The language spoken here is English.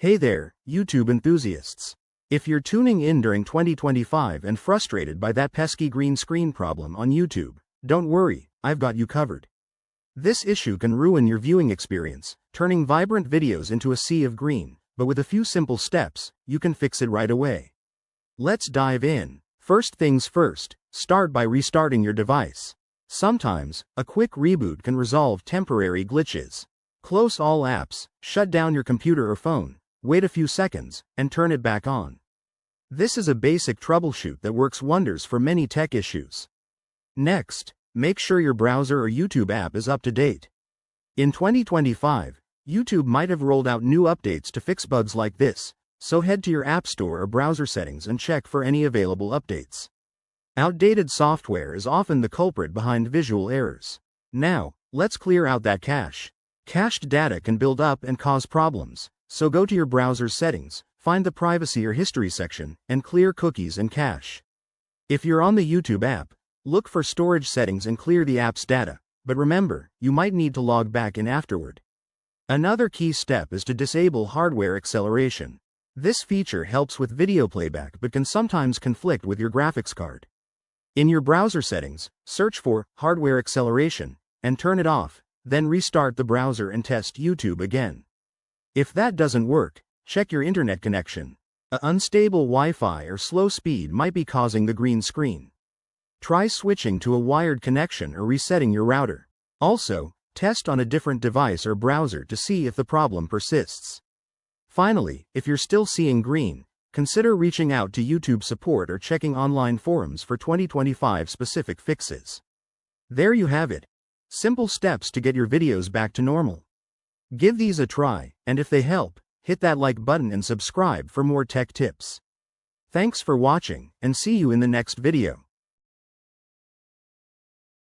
Hey there, YouTube enthusiasts. If you're tuning in during 2025 and frustrated by that pesky green screen problem on YouTube, don't worry, I've got you covered. This issue can ruin your viewing experience, turning vibrant videos into a sea of green, but with a few simple steps, you can fix it right away. Let's dive in. First things first, start by restarting your device. Sometimes, a quick reboot can resolve temporary glitches. Close all apps, shut down your computer or phone, wait a few seconds, and turn it back on. This is a basic troubleshoot that works wonders for many tech issues. Next, make sure your browser or YouTube app is up to date. In 2025, YouTube might have rolled out new updates to fix bugs like this, so head to your App Store or browser settings and check for any available updates. Outdated software is often the culprit behind visual errors. Now, let's clear out that cache. Cached data can build up and cause problems, so go to your browser's settings, find the privacy or history section, and clear cookies and cache. If you're on the YouTube app, look for storage settings and clear the app's data, but remember, you might need to log back in afterward. Another key step is to disable hardware acceleration. This feature helps with video playback but can sometimes conflict with your graphics card. In your browser settings, search for hardware acceleration and turn it off, then restart the browser and test YouTube again. If that doesn't work, check your internet connection. An unstable Wi-Fi or slow speed might be causing the green screen. Try switching to a wired connection or resetting your router. Also, test on a different device or browser to see if the problem persists. Finally, if you're still seeing green, consider reaching out to YouTube support or checking online forums for 2025 specific fixes. There you have it. Simple steps to get your videos back to normal. Give these a try, and if they help, hit that like button and subscribe for more tech tips. Thanks for watching, and see you in the next video.